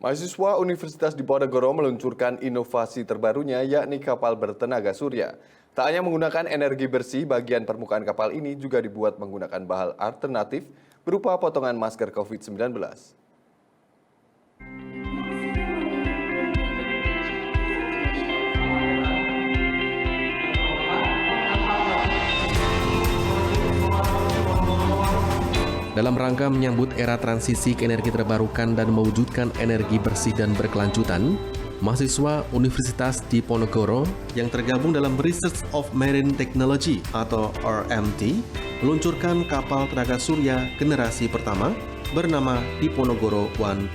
Mahasiswa Universitas Diponegoro meluncurkan inovasi terbarunya yakni kapal bertenaga surya. Tak hanya menggunakan energi bersih, bagian permukaan kapal ini juga dibuat menggunakan bahan alternatif berupa potongan masker COVID-19. Dalam rangka menyambut era transisi ke energi terbarukan dan mewujudkan energi bersih dan berkelanjutan, mahasiswa Universitas Diponegoro yang tergabung dalam Research of Marine Technology atau RMT meluncurkan kapal tenaga surya generasi pertama bernama Diponegoro 1.0.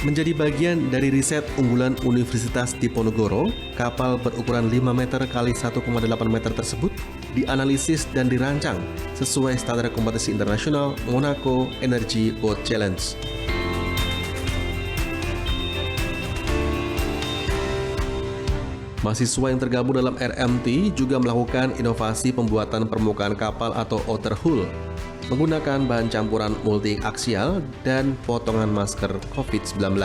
Menjadi bagian dari riset unggulan Universitas Diponegoro, kapal berukuran 5 meter kali 1,8 meter tersebut dianalisis dan dirancang sesuai standar kompetisi internasional Monaco Energy Boat Challenge. Mahasiswa yang tergabung dalam RMT juga melakukan inovasi pembuatan permukaan kapal atau outer hull menggunakan bahan campuran multi-aksial dan potongan masker COVID-19.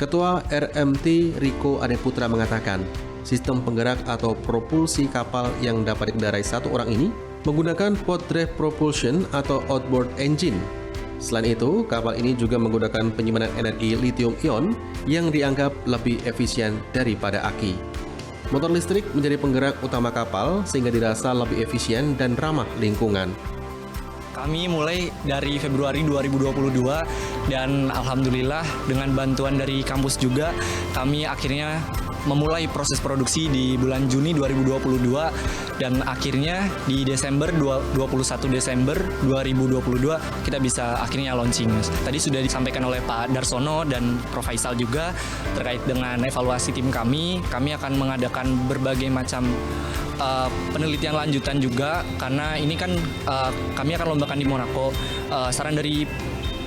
Ketua RMT Riko Adeputra mengatakan, sistem penggerak atau propulsi kapal yang dapat dikendarai satu orang ini menggunakan pod drive propulsion atau outboard engine. Selain itu, kapal ini juga menggunakan penyimpanan energi lithium-ion yang dianggap lebih efisien daripada aki. Motor listrik menjadi penggerak utama kapal sehingga dirasa lebih efisien dan ramah lingkungan. Kami mulai dari Februari 2022 dan alhamdulillah dengan bantuan dari kampus juga kami akhirnya memulai proses produksi di bulan Juni 2022 dan akhirnya di 21 Desember 2022 kita bisa akhirnya launching. Tadi sudah disampaikan oleh Pak Darsono dan Prof Faisal juga terkait dengan evaluasi tim kami akan mengadakan berbagai macam penelitian lanjutan juga karena ini kan kami akan lombakan di Monaco. Saran dari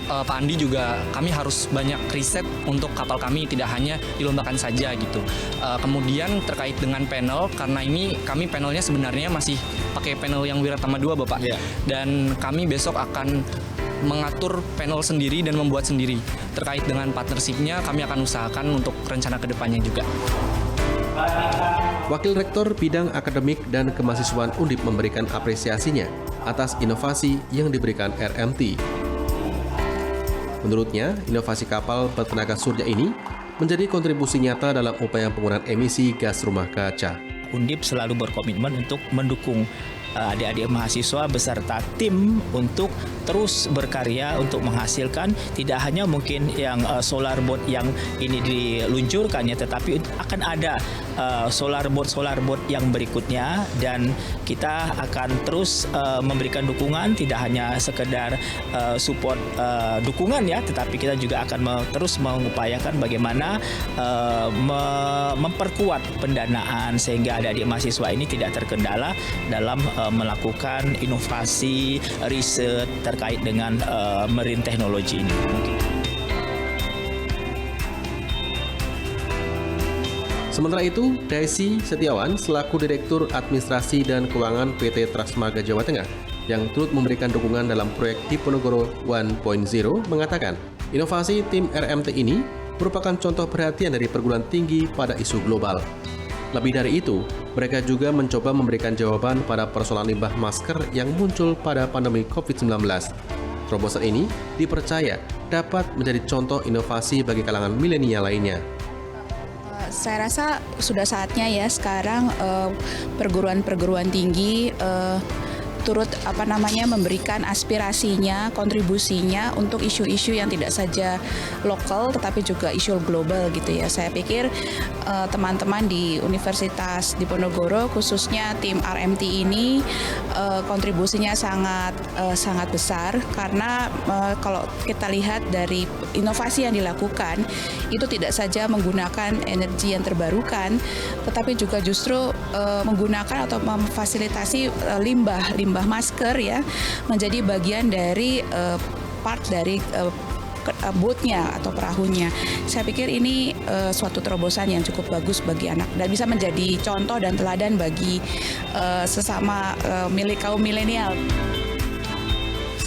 Pak Andi juga kami harus banyak riset untuk kapal kami tidak hanya dilombakan saja gitu. Kemudian terkait dengan panel karena ini kami panelnya sebenarnya masih pakai panel yang Wiratama 2 Bapak. Yeah. Dan kami besok akan mengatur panel sendiri dan membuat sendiri. Terkait dengan partnership-nya kami akan usahakan untuk rencana kedepannya juga. Wakil Rektor Bidang Akademik dan Kemahasiswaan Undip memberikan apresiasinya atas inovasi yang diberikan RMT. Menurutnya, inovasi kapal bertenaga surya ini menjadi kontribusi nyata dalam upaya pengurangan emisi gas rumah kaca. Undip selalu berkomitmen untuk mendukung adik-adik mahasiswa beserta tim untuk terus berkarya untuk menghasilkan tidak hanya mungkin yang solar boat yang ini diluncurkannya, tetapi akan ada solar boat yang berikutnya dan kita akan terus memberikan dukungan tidak hanya sekedar support dukungan ya, tetapi kita juga akan terus mengupayakan bagaimana memperkuat pendanaan sehingga adik-adik mahasiswa ini tidak terkendala dalam melakukan inovasi riset terkait dengan marine teknologi ini. Sementara itu, Daisy Setiawan selaku Direktur Administrasi dan Keuangan PT Trasmarga Jawa Tengah yang turut memberikan dukungan dalam proyek Diponegoro 1.0 mengatakan, inovasi tim RMT ini merupakan contoh perhatian dari perguruan tinggi pada isu global. Lebih dari itu, mereka juga mencoba memberikan jawaban pada persoalan limbah masker yang muncul pada pandemi COVID-19. Terobosan ini dipercaya dapat menjadi contoh inovasi bagi kalangan milenial lainnya. Saya rasa sudah saatnya ya sekarang perguruan-perguruan tinggi turut memberikan aspirasinya, kontribusinya untuk isu-isu yang tidak saja lokal tetapi juga isu global gitu ya. Saya pikir teman-teman di Universitas Diponegoro khususnya tim RMT ini kontribusinya sangat besar karena kalau kita lihat dari inovasi yang dilakukan itu tidak saja menggunakan energi yang terbarukan tetapi juga justru menggunakan atau memfasilitasi limbah masker ya menjadi bagian dari part dari boatnya atau perahunya. Saya pikir ini suatu terobosan yang cukup bagus bagi anak dan bisa menjadi contoh dan teladan bagi sesama milik kaum milenial.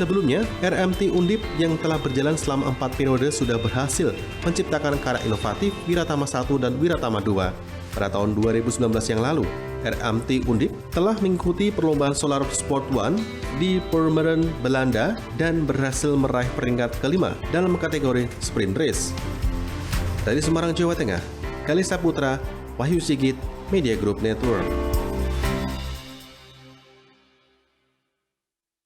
Sebelumnya, RMT Undip yang telah berjalan selama 4 periode sudah berhasil menciptakan karya inovatif Wiratama 1 dan Wiratama 2. Pada tahun 2019 yang lalu, RMT Undip telah mengikuti perlombaan Solar Sport One di Purmerend, Belanda dan berhasil meraih peringkat kelima dalam kategori sprint race. Dari Semarang, Jawa Tengah, Kalista Putra, Wahyu Sigit, Media Group Network.